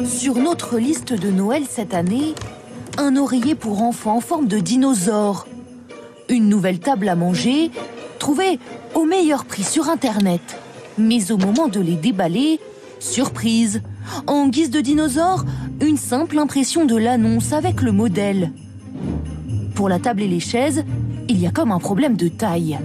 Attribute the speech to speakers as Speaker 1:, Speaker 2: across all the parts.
Speaker 1: Sur notre liste de Noël cette année, un oreiller pour enfants en forme de dinosaure. Une nouvelle table à manger, trouvée au meilleur prix sur Internet. Mais au moment de les déballer, surprise! En guise de dinosaure, une simple impression de l'annonce avec le modèle. Pour la table et les chaises, il y a comme un problème de taille.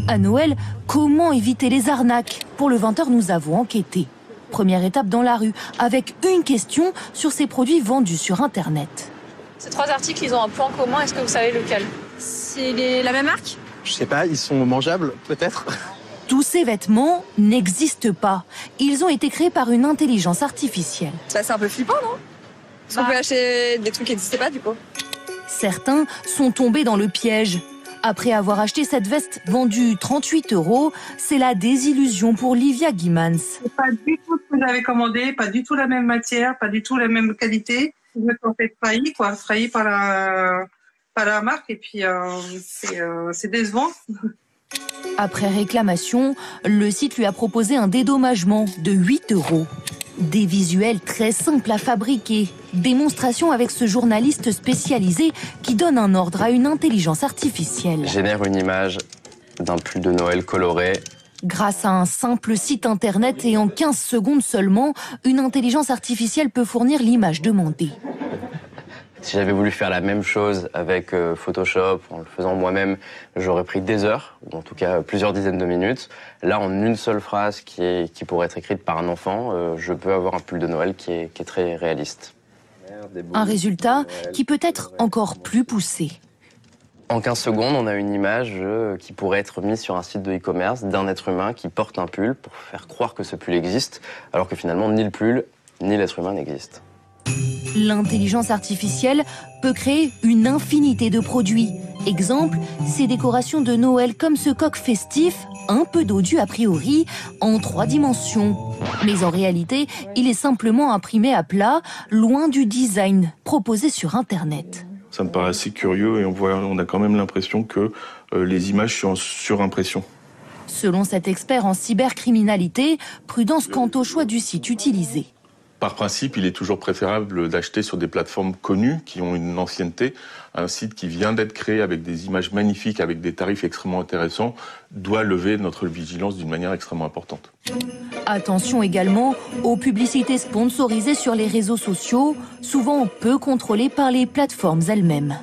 Speaker 1: À Noël, comment éviter les arnaques? Pour le 20h, nous avons enquêté. Première étape dans la rue, avec une question sur ces produits vendus sur Internet.
Speaker 2: Ces trois articles, ils ont un point commun. Est-ce que vous savez lequel? C'est la même marque?
Speaker 3: Je sais pas, ils sont mangeables, peut-être?
Speaker 1: Tous ces vêtements n'existent pas. Ils ont été créés par une intelligence artificielle.
Speaker 2: Bah, c'est un peu flippant, non? Parce qu'on peut acheter des trucs qui n'existaient pas, du coup.
Speaker 1: Certains sont tombés dans le piège. Après avoir acheté cette veste vendue 38 €, c'est la désillusion pour Livia Guimans.
Speaker 4: C'est pas du tout ce que j'avais commandé, pas du tout la même matière, pas du tout la même qualité. Je me sentais trahi par la marque et puis c'est décevant.
Speaker 1: Après réclamation, le site lui a proposé un dédommagement de 8 €. Des visuels très simples à fabriquer. Démonstration avec ce journaliste spécialisé qui donne un ordre à une intelligence artificielle.
Speaker 5: Génère une image d'un pull de Noël coloré.
Speaker 1: Grâce à un simple site internet et en 15 secondes seulement, une intelligence artificielle peut fournir l'image demandée.
Speaker 5: Si j'avais voulu faire la même chose avec Photoshop, en le faisant moi-même, j'aurais pris des heures, ou en tout cas plusieurs dizaines de minutes. Là, en une seule phrase qui pourrait être écrite par un enfant, je peux avoir un pull de Noël qui est très réaliste.
Speaker 1: Un résultat qui peut être encore plus poussé.
Speaker 5: En 15 secondes, on a une image qui pourrait être mise sur un site de e-commerce d'un être humain qui porte un pull pour faire croire que ce pull existe, alors que finalement, ni le pull, ni l'être humain n'existent.
Speaker 1: L'intelligence artificielle peut créer une infinité de produits. Exemple, ces décorations de Noël comme ce coq festif, un peu dodu a priori, en 3 dimensions. Mais en réalité, il est simplement imprimé à plat, loin du design proposé sur Internet.
Speaker 6: Ça me paraît assez curieux et on a quand même l'impression que les images sont en surimpression.
Speaker 1: Selon cet expert en cybercriminalité, prudence quant au choix du site utilisé.
Speaker 6: Par principe, il est toujours préférable d'acheter sur des plateformes connues, qui ont une ancienneté. Un site qui vient d'être créé avec des images magnifiques, avec des tarifs extrêmement intéressants, doit lever notre vigilance d'une manière extrêmement importante.
Speaker 1: Attention également aux publicités sponsorisées sur les réseaux sociaux, souvent peu contrôlées par les plateformes elles-mêmes.